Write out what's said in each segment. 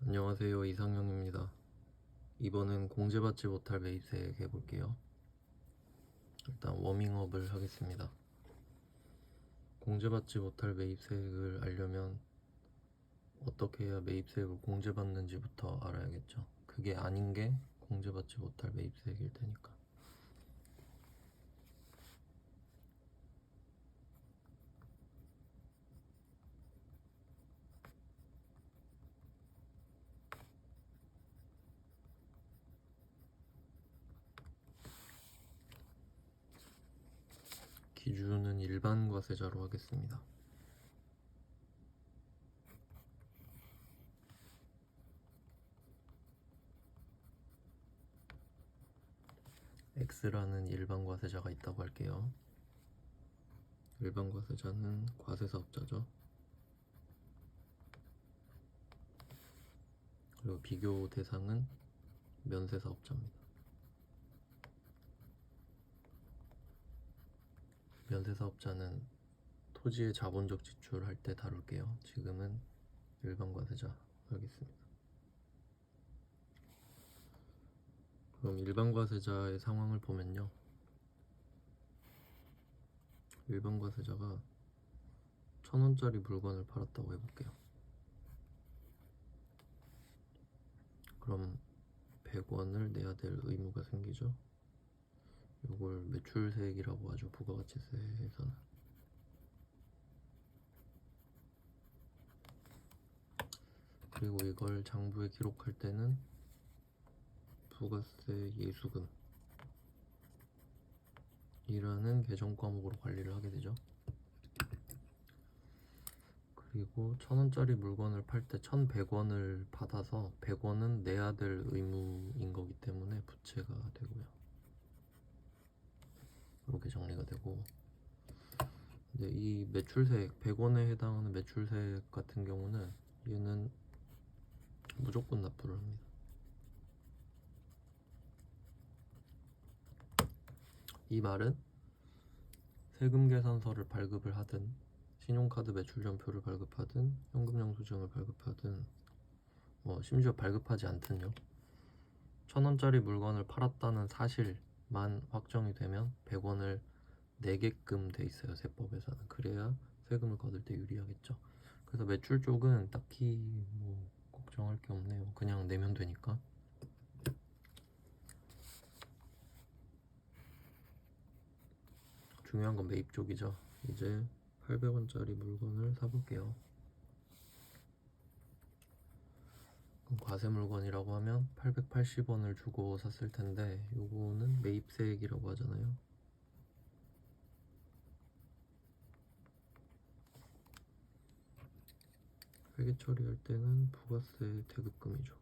안녕하세요, 이상형입니다. 이번엔 공제받지 못할 매입세액 해볼게요. 일단 워밍업을 하겠습니다. 공제받지 못할 매입세액을 알려면 어떻게 해야 매입세액을 공제받는지부터 알아야겠죠. 그게 아닌 게 공제받지 못할 매입세액일 테니까. 기준은 일반 과세자로 하겠습니다. X라는 일반 과세자가 있다고 할게요. 일반 과세자는 과세사업자죠. 그리고 비교 대상은 면세사업자입니다. 면세사업자는 토지의 자본적 지출할 때 다룰게요. 지금은 일반 과세자 하겠습니다. 그럼 일반 과세자의 상황을 보면요. 일반 과세자가 1,000원짜리 물건을 팔았다고 해볼게요. 그럼 100원을 내야 될 의무가 생기죠. 이걸 매출세액이라고 하죠. 부가가치세에서는. 그리고 이걸 장부에 기록할 때는 부가세 예수금 이라는 계정 과목으로 관리를 하게 되죠. 그리고 1,000원짜리 물건을 팔 때 1,100원을 받아서 100원은 내야 될 의무인 거기 때문에 부채가 되고요. 이렇게 정리가 되고, 근데 이 매출세액 100원에 해당하는 매출세액 같은 경우는 얘는 무조건 납부를 합니다. 이 말은 세금 계산서를 발급을 하든 신용카드 매출전표를 발급하든 현금영수증을 발급하든 심지어 발급하지 않든요, 1,000원짜리 물건을 팔았다는 사실만 확정이 되면 100원을 내게끔 돼 있어요, 세법에서는. 그래야 세금을 거둘 때 유리하겠죠. 그래서 매출 쪽은 딱히 걱정할 게 없네요. 그냥 내면 되니까. 중요한 건 매입 쪽이죠. 이제 800원짜리 물건을 사볼게요. 그럼 과세 물건이라고 하면 880원을 주고 샀을 텐데 요거는 매입세액이라고 하잖아요. 회계 처리할 때는 부가세 대급금이죠.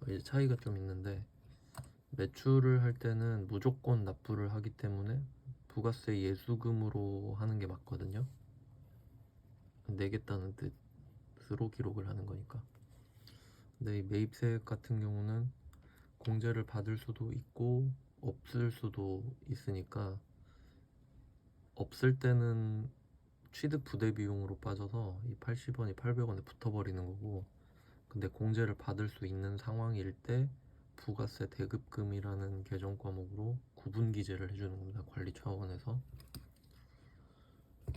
이제 차이가 좀 있는데, 매출을 할 때는 무조건 납부를 하기 때문에 부가세 예수금으로 하는 게 맞거든요. 내겠다는 뜻으로 기록을 하는 거니까. 근데 이 매입세액 같은 경우는 공제를 받을 수도 있고 없을 수도 있으니까, 없을 때는 취득 부대 비용으로 빠져서 이 80원이 800원에 붙어버리는 거고, 근데 공제를 받을 수 있는 상황일 때 부가세 대급금이라는 계정 과목으로 구분 기재를 해주는 겁니다. 관리 차원에서.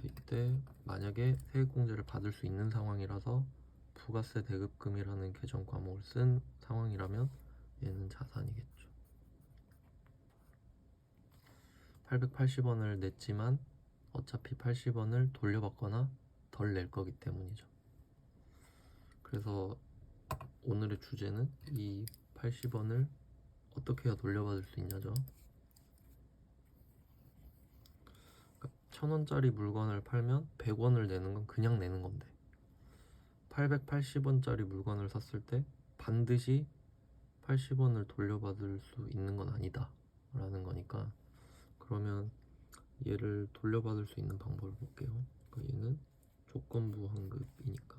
이때 만약에 세액공제를 받을 수 있는 상황이라서 부가세 대급금이라는 계정 과목을 쓴 상황이라면 얘는 자산이겠죠. 880원을 냈지만 어차피 80원을 돌려받거나 덜 낼 거기 때문이죠. 그래서 오늘의 주제는 이 80원을 어떻게 해야 돌려받을 수 있냐죠. 1,000원짜리 물건을 팔면 100원을 내는 건 그냥 내는 건데, 880원짜리 물건을 샀을 때 반드시 80원을 돌려받을 수 있는 건 아니다 라는 거니까, 그러면 얘를 돌려받을 수 있는 방법을 볼게요. 그러니까 얘는 조건부 환급이니까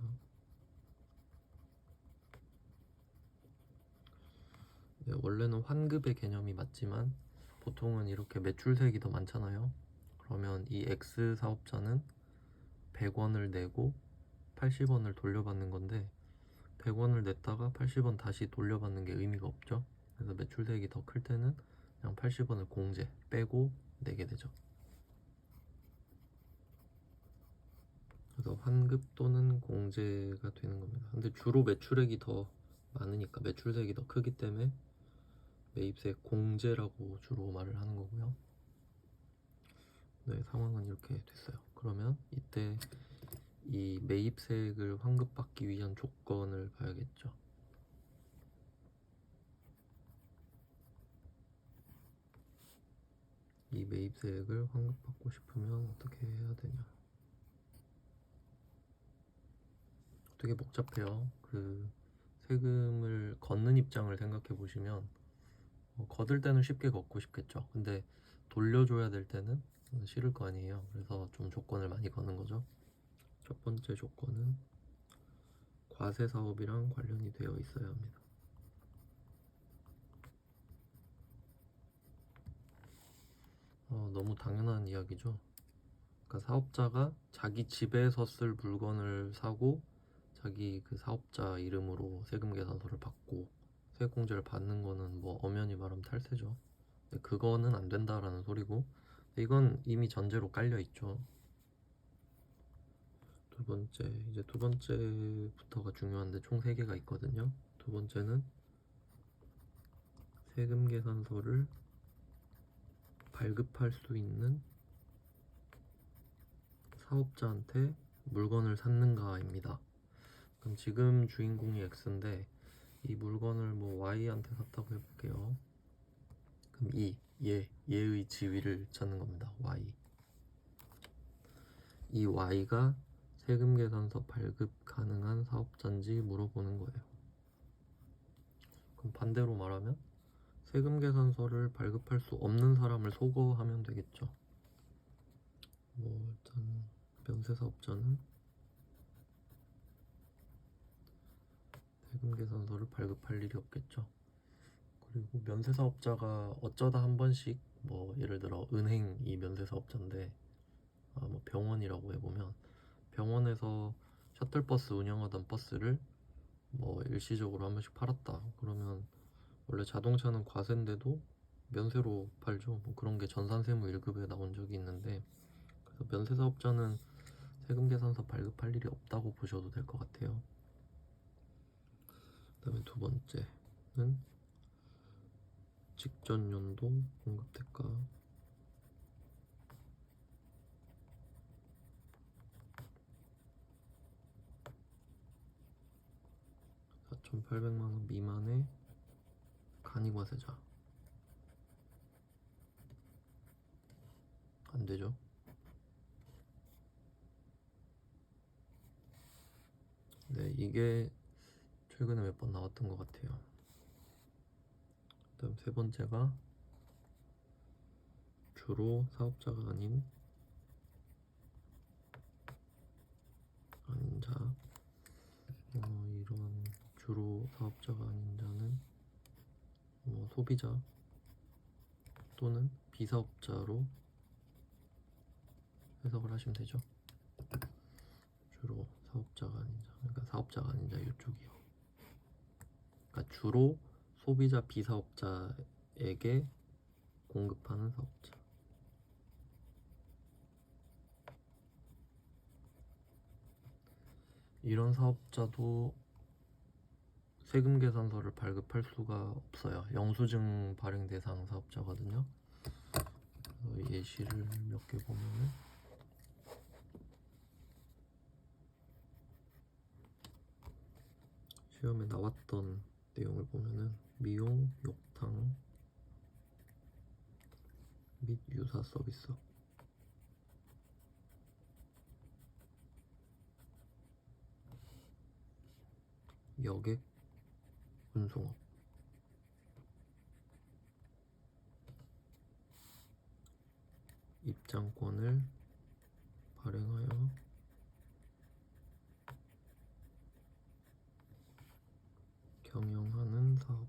원래는 환급의 개념이 맞지만 보통은 이렇게 매출세액이 더 많잖아요. 그러면 이 X 사업자는 100원을 내고 80원을 돌려받는 건데 100원을 냈다가 80원 다시 돌려받는 게 의미가 없죠. 그래서 매출대액이 더 클 때는 그냥 80원을 공제 빼고 내게 되죠. 그래서 환급 또는 공제가 되는 겁니다. 근데 주로 매출액이 더 많으니까, 매출액이 더 크기 때문에 매입세 공제라고 주로 말을 하는 거고요. 네, 상황은 이렇게 됐어요. 그러면 이때 이 매입세액을 환급받기 위한 조건을 봐야겠죠. 이 매입세액을 환급받고 싶으면 어떻게 해야 되냐. 되게 복잡해요. 그 세금을 걷는 입장을 생각해 보시면 걷을 때는 쉽게 걷고 싶겠죠. 근데 돌려줘야 될 때는 싫을 거 아니에요. 그래서 좀 조건을 많이 거는 거죠. 첫 번째 조건은 과세 사업이랑 관련이 되어 있어야 합니다. 너무 당연한 이야기죠. 그러니까 사업자가 자기 집에서 쓸 물건을 사고 자기 그 사업자 이름으로 세금 계산서를 받고 세액공제를 받는 거는 뭐 엄연히 말하면 탈세죠. 그거는 안 된다라는 소리고, 이건 이미 전제로 깔려 있죠. 두 번째, 이제 두 번째부터가 중요한데 총 3개가 있거든요. 두 번째는 세금 계산서를 발급할 수 있는 사업자한테 물건을 샀는가입니다. 그럼 지금 주인공이 X인데 이 물건을 뭐 Y한테 샀다고 해볼게요. 그럼 얘의 지위를 찾는 겁니다. Y. 이 Y가 세금 계산서 발급 가능한 사업자인지 물어보는 거예요. 그럼 반대로 말하면 세금 계산서를 발급할 수 없는 사람을 소거하면 되겠죠. 뭐 일단 면세 사업자는 세금 계산서를 발급할 일이 없겠죠. 그리고 면세 사업자가 어쩌다 한 번씩 뭐 예를 들어 은행이 면세 사업자인데 뭐 병원이라고 해보면 병원에서 셔틀버스 운영하던 버스를 뭐 일시적으로 한 번씩 팔았다. 그러면 원래 자동차는 과세인데도 면세로 팔죠. 뭐 그런 게 전산세무 1급에 나온 적이 있는데, 그래서 면세 사업자는 세금 계산서 발급할 일이 없다고 보셔도 될 것 같아요. 그 다음에 두 번째는 직전 연도 공급 대가 4,800만원 미만의 간이과세자. 안 되죠. 네, 이게 최근에 몇 번 나왔던 것 같아요. 그다음 세 번째가 주로 사업자가 아닌 자, 이런 주로 사업자가 아닌 자는 소비자 또는 비사업자로 해석을 하시면 되죠. 주로 사업자가 아닌 자, 그러니까 사업자가 아닌 자 이쪽이요. 그러니까 주로 소비자 비사업자에게 공급하는 사업자. 이런 사업자도 세금 계산서를 발급할 수가 없어요. 영수증 발행 대상 사업자거든요. 예시를 몇 개 보면은 시험에 나왔던 내용을 보면은 미용, 욕탕 및 유사 서비스업, 여객, 운송업, 입장권을 발행하여 경영하는 사업.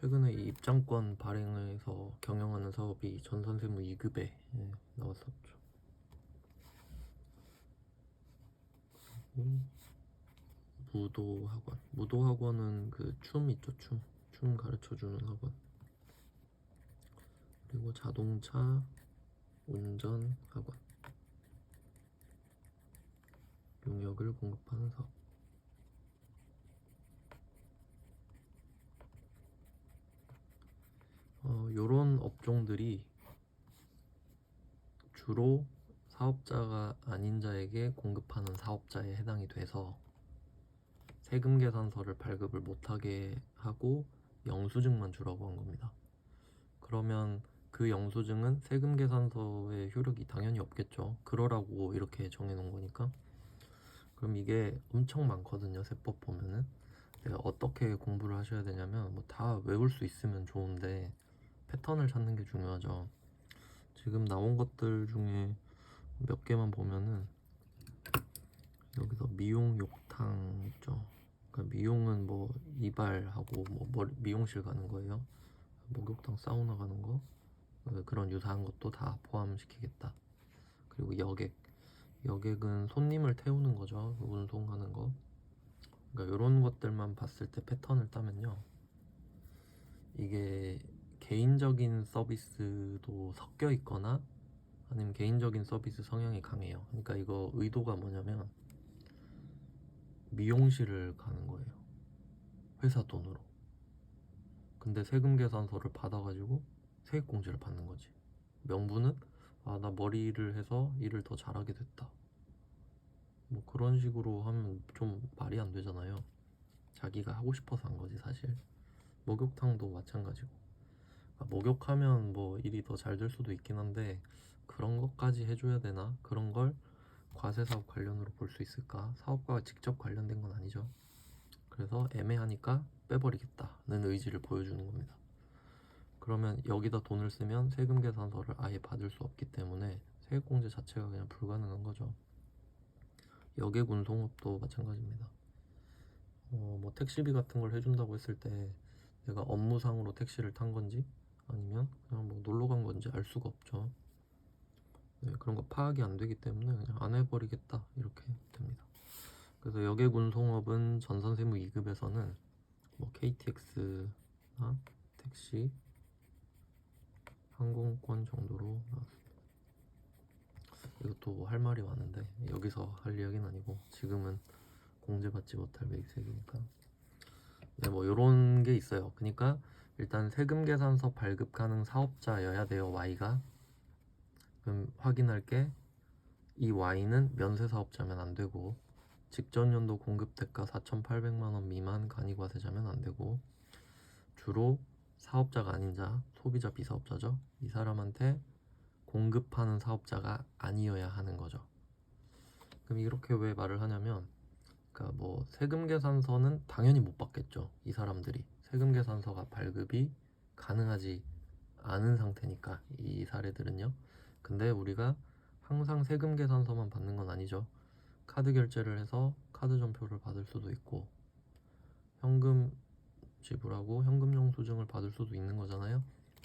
최근에 이 입장권 발행해서 경영하는 사업이 전산세무 2급에 나왔었죠. 무도학원. 무도학원은 그 춤 있죠, 춤 가르쳐주는 학원. 그리고 자동차 운전 학원. 용역을 공급하는 사업. 요런 업종들이 주로 사업자가 아닌 자에게 공급하는 사업자에 해당이 돼서 세금 계산서를 발급을 못하게 하고 영수증만 주라고 한 겁니다. 그러면 그 영수증은 세금 계산서의 효력이 당연히 없겠죠. 그러라고 이렇게 정해놓은 거니까. 그럼 이게 엄청 많거든요. 세법 보면은. 내가 어떻게 공부를 하셔야 되냐면 뭐 다 외울 수 있으면 좋은데 패턴을 찾는 게 중요하죠. 지금 나온 것들 중에 몇 개만 보면은 여기서 미용 욕탕 있죠. 그러니까 미용은 뭐 이발하고 뭐 미용실 가는 거예요. 목욕탕 사우나 가는 거 그런 유사한 것도 다 포함시키겠다. 그리고 여객은 손님을 태우는 거죠. 운송하는 거. 그러니까 이런 것들만 봤을 때 패턴을 따면요, 이게 개인적인 서비스도 섞여 있거나 아니면 개인적인 서비스 성향이 강해요. 그러니까 이거 의도가 뭐냐면 미용실을 가는 거예요. 회사 돈으로. 근데 세금 계산서를 받아가지고 세액공제를 받는 거지. 명분은 나 머리를 해서 일을 더 잘하게 됐다. 뭐 그런 식으로 하면 좀 말이 안 되잖아요. 자기가 하고 싶어서 한 거지 사실. 목욕탕도 마찬가지고. 목욕하면 뭐 일이 더 잘 될 수도 있긴 한데 그런 것까지 해줘야 되나? 그런 걸 과세사업 관련으로 볼 수 있을까? 사업과 직접 관련된 건 아니죠. 그래서 애매하니까 빼버리겠다는 의지를 보여주는 겁니다. 그러면 여기다 돈을 쓰면 세금 계산서를 아예 받을 수 없기 때문에 세액공제 자체가 그냥 불가능한 거죠. 여객 운송업도 마찬가지입니다. 뭐 택시비 같은 걸 해준다고 했을 때 내가 업무상으로 택시를 탄 건지 아니면 그냥 뭐 놀러 간 건지 알 수가 없죠. 네, 그런 거 파악이 안 되기 때문에 그냥 안 해버리겠다 이렇게 됩니다. 그래서 여객 운송업은 전산세무 2급에서는 뭐 KTX나 택시, 항공권 정도로 나왔습니다. 이것도 할 말이 많은데 여기서 할 이야기는 아니고 지금은 공제받지 못할 매입세금이니까. 네, 뭐 요런 게 있어요. 그러니까 일단 세금 계산서 발급 가능 사업자여야 돼요. Y가. 그럼 확인할 게 이 Y는 면세 사업자면 안 되고 직전 연도 공급 대가 4,800만 원 미만 간이과세자면 안 되고 주로 사업자가 아닌 자, 소비자 비사업자죠. 이 사람한테 공급하는 사업자가 아니어야 하는 거죠. 그럼 이렇게 왜 말을 하냐면, 그러니까 뭐 세금 계산서는 당연히 못 받겠죠. 이 사람들이 세금 계산서가 발급이 가능하지 않은 상태니까 이 사례들은요. 근데 우리가 항상 세금 계산서만 받는 건 아니죠. 카드 결제를 해서 카드 전표를 받을 수도 있고 현금 지불하고 현금 영수증을 받을 수도 있는 거잖아요.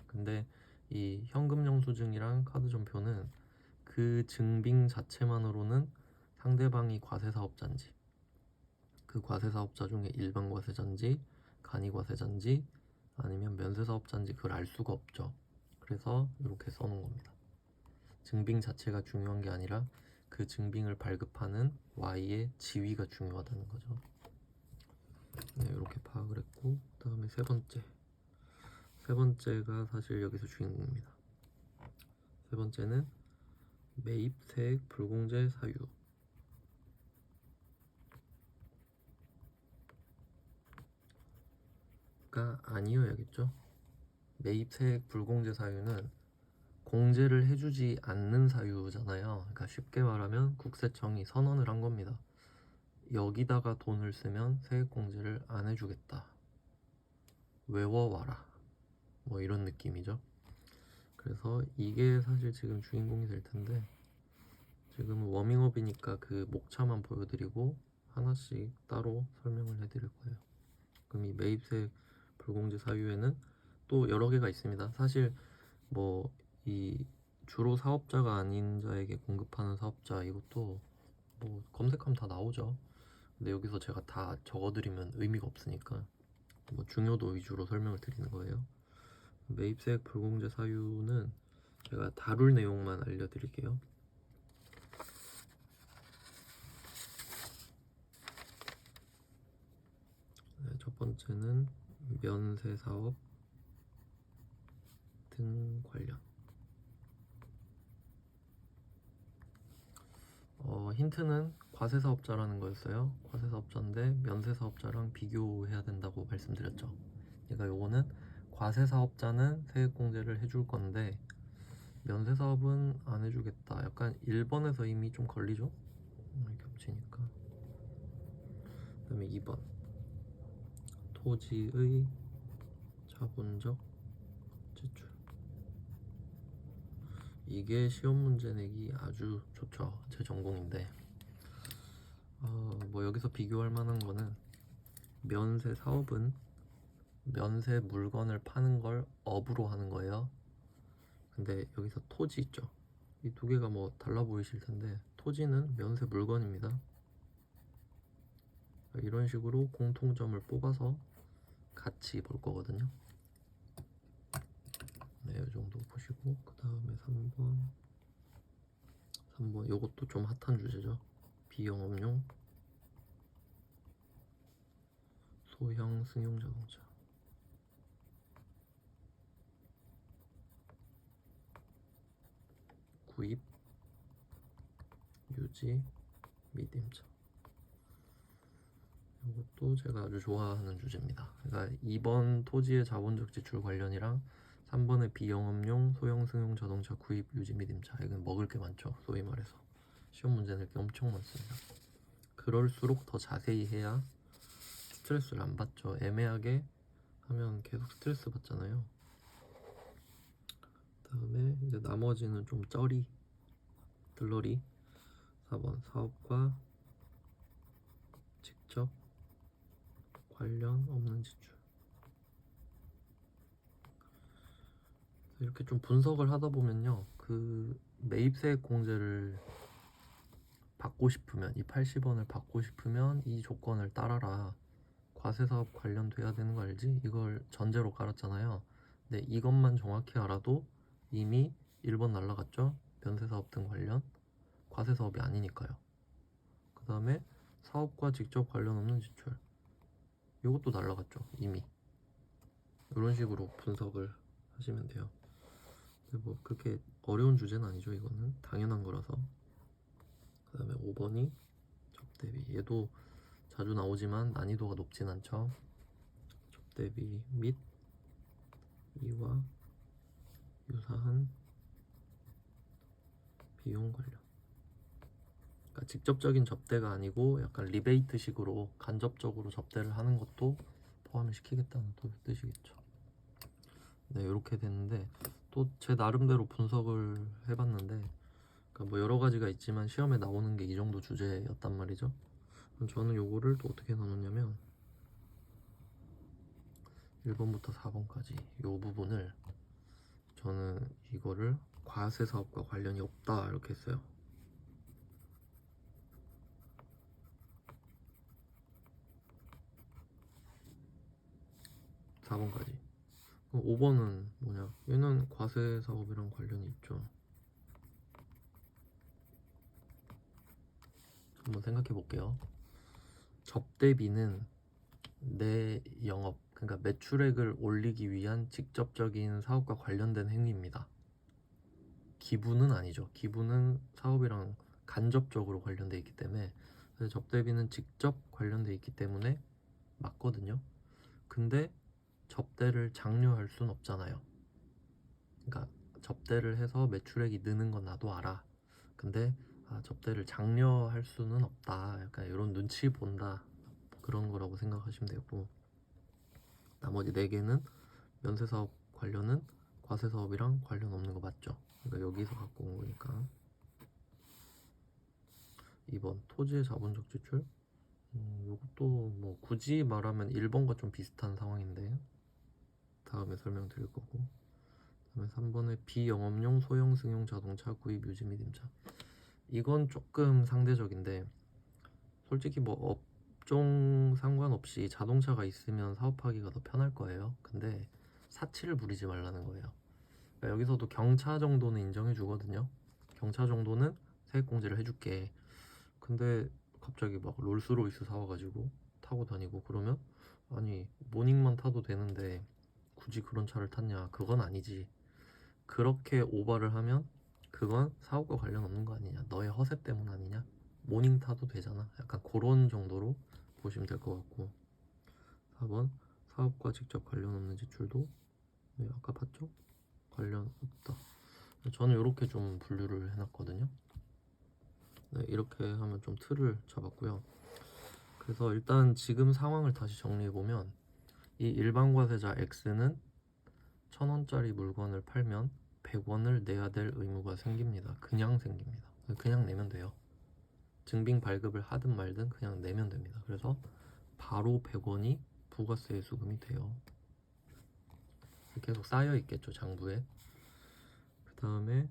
근데 이 현금 영수증이랑 카드 전표는 그 증빙 자체만으로는 상대방이 과세사업자인지 그 과세사업자 중에 일반 과세자인지 간이 과세자인지 아니면 면세사업자인지 그걸 알 수가 없죠. 그래서 이렇게 써놓은 겁니다. 증빙 자체가 중요한 게 아니라 그 증빙을 발급하는 Y의 지위가 중요하다는 거죠. 네, 이렇게 파악을 했고 그 다음에 세 번째가 사실 여기서 주인공입니다. 세 번째는 매입 세액 불공제 사유가 아니어야겠죠. 매입 세액 불공제 사유는 공제를 해주지 않는 사유잖아요. 그러니까 쉽게 말하면 국세청이 선언을 한 겁니다. 여기다가 돈을 쓰면 세액 공제를 안 해주겠다. 외워와라. 뭐 이런 느낌이죠. 그래서 이게 사실 지금 주인공이 될 텐데 지금은 워밍업이니까 그 목차만 보여드리고 하나씩 따로 설명을 해드릴 거예요. 그럼 이 매입세액 불공제 사유에는 또 여러 개가 있습니다. 사실 뭐 이 주로 사업자가 아닌 자에게 공급하는 사업자 이것도 뭐 검색하면 다 나오죠. 근데 여기서 제가 다 적어드리면 의미가 없으니까 뭐 중요도 위주로 설명을 드리는 거예요. 매입세액 불공제 사유는 제가 다룰 내용만 알려드릴게요. 네, 첫 번째는 면세사업 등 관련. 힌트는 과세사업자라는 거였어요. 과세사업자인데 면세사업자랑 비교해야 된다고 말씀드렸죠. 그러니까 요거는 과세사업자는 세액공제를 해줄 건데 면세사업은 안 해주겠다. 약간 1번에서 이미 좀 걸리죠? 겹치니까. 그 다음에 2번 토지의 자본적 지출. 이게 시험 문제 내기 아주 좋죠. 제 전공인데 뭐 여기서 비교할 만한 거는 면세 사업은 면세 물건을 파는 걸 업으로 하는 거예요. 근데 여기서 토지 있죠. 이 두 개가 뭐 달라 보이실 텐데 토지는 면세 물건입니다. 이런 식으로 공통점을 뽑아서 같이 볼 거거든요. 네, 이 정도 보시고 그 다음에 3번 요것도 좀 핫한 주제죠. 비영업용 소형 승용 자동차. 구입, 유지, 및 임차. 이것도 제가 아주 좋아하는 주제입니다. 그러니까 2번 토지의 자본적 지출 관련이랑 3번의 비영업용 소형 승용 자동차 구입, 유지 및 임차. 이건 먹을 게 많죠. 소위 말해서 시험 문제 낼 게 엄청 많습니다. 그럴수록 더 자세히 해야 스트레스를 안 받죠. 애매하게 하면 계속 스트레스 받잖아요. 다음에 이제 나머지는 좀 들러리. 4번 사업과 직접 관련 없는 지출. 이렇게 좀 분석을 하다 보면요, 그 매입세액 공제를 받고 싶으면, 이 80원을 받고 싶으면 이 조건을 따라라. 과세사업 관련돼야 되는 거 알지? 이걸 전제로 깔았잖아요. 근데 이것만 정확히 알아도 이미 1번 날라갔죠? 면세사업 등 관련. 과세사업이 아니니까요. 그 다음에 사업과 직접 관련 없는 지출. 이것도 날라갔죠, 이미. 이런 식으로 분석을 하시면 돼요. 뭐 그렇게 어려운 주제는 아니죠. 이거는 당연한 거라서. 그 다음에 5번이 접대비. 얘도 자주 나오지만 난이도가 높진 않죠. 접대비 및 이와 유사한 비용 관련. 그러니까 직접적인 접대가 아니고 약간 리베이트 식으로 간접적으로 접대를 하는 것도 포함을 시키겠다는 뜻이겠죠. 네, 이렇게 됐는데 또 제 나름대로 분석을 해봤는데, 그러니까 뭐 여러 가지가 있지만 시험에 나오는 게 이 정도 주제였단 말이죠. 저는 요거를 또 어떻게 나눴냐면 1번부터 4번까지 요 부분을 저는 이거를 과세 사업과 관련이 없다 이렇게 했어요. 4번까지. 5번은 뭐냐? 얘는 과세 사업이랑 관련이 있죠. 한번 생각해 볼게요. 접대비는 내 영업, 그러니까 매출액을 올리기 위한 직접적인 사업과 관련된 행위입니다. 기부는 아니죠. 기부는 사업이랑 간접적으로 관련돼 있기 때문에, 접대비는 직접 관련돼 있기 때문에 맞거든요. 근데 접대를 장려할 순 없잖아요. 그러니까 접대를 해서 매출액이 느는 건 나도 알아. 근데 접대를 장려할 수는 없다. 약간 이런 눈치 본다. 그런 거라고 생각하시면 되고, 나머지 4개는 면세사업 관련은 과세사업이랑 관련 없는 거 맞죠? 그러니까 여기서 갖고 온 거니까. 2번 토지의 자본적 지출. 이것도 뭐 굳이 말하면 1번과 좀 비슷한 상황인데 다음에 설명드릴 거고. 그다음에 3번에 비영업용 소형 승용 자동차 구입 유지 및 임차. 이건 조금 상대적인데 솔직히 뭐 업종 상관없이 자동차가 있으면 사업하기가 더 편할 거예요. 근데 사치를 부리지 말라는 거예요. 그러니까 여기서도 경차 정도는 인정해 주거든요. 경차 정도는 세액공제를 해줄게. 근데 갑자기 막 롤스로이스 사와가지고 타고 다니고 그러면 아니 모닝만 타도 되는데 굳이 그런 차를 탔냐? 그건 아니지. 그렇게 오버를 하면 그건 사업과 관련 없는 거 아니냐? 너의 허세 때문 아니냐? 모닝 타도 되잖아. 약간 그런 정도로 보시면 될 것 같고 4번 사업과 직접 관련 없는 지출도 네, 아까 봤죠? 관련 없다. 저는 이렇게 좀 분류를 해놨거든요. 네, 이렇게 하면 좀 틀을 잡았고요. 그래서 일단 지금 상황을 다시 정리해보면 이 일반과세자 X는 1,000원짜리 물건을 팔면 100원을 내야 될 의무가 생깁니다. 그냥 생깁니다. 그냥 내면 돼요. 증빙 발급을 하든 말든 그냥 내면 됩니다. 그래서 바로 100원이 부가세 수금이 돼요. 계속 쌓여 있겠죠, 장부에. 그 다음에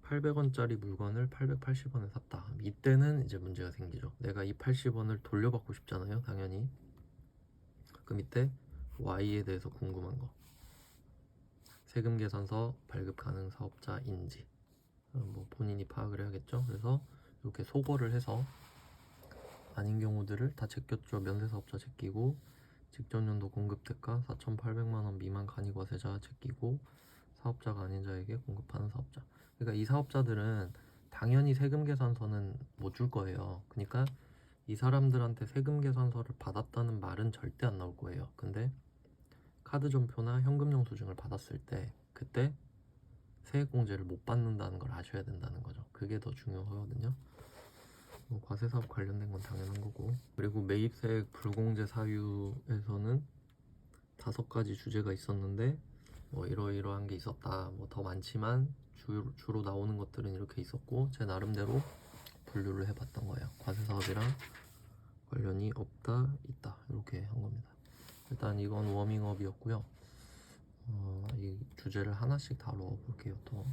800원짜리 물건을 880원에 샀다. 이때는 이제 문제가 생기죠. 내가 이 80원을 돌려받고 싶잖아요, 당연히. 그럼 이때 Y에 대해서 궁금한 거. 세금 계산서 발급 가능 사업자인지 뭐 본인이 파악을 해야겠죠. 그래서 이렇게 소거를 해서 아닌 경우들을 다 제꼈죠. 면세사업자 제끼고 직전연도 공급대가 4,800만원 미만 간이과세자 제끼고 사업자가 아닌 자에게 공급하는 사업자. 그러니까 이 사업자들은 당연히 세금 계산서는 못 줄 거예요. 그러니까 이 사람들한테 세금 계산서를 받았다는 말은 절대 안 나올 거예요. 근데 카드 점표나 현금 영수증을 받았을 때 그때 세액공제를 못 받는다는 걸 아셔야 된다는 거죠. 그게 더 중요하거든요. 뭐 과세사업 관련된 건 당연한 거고. 그리고 매입세액 불공제 사유에서는 5가지 주제가 있었는데 뭐 이러이러한 게 있었다. 뭐 더 많지만 주로 나오는 것들은 이렇게 있었고 제 나름대로 분류를 해봤던 거예요. 과세사업이랑 관련이 없다, 있다 이렇게 한 겁니다. 일단 이건 워밍업이었고요. 이 주제를 하나씩 다뤄볼게요. 또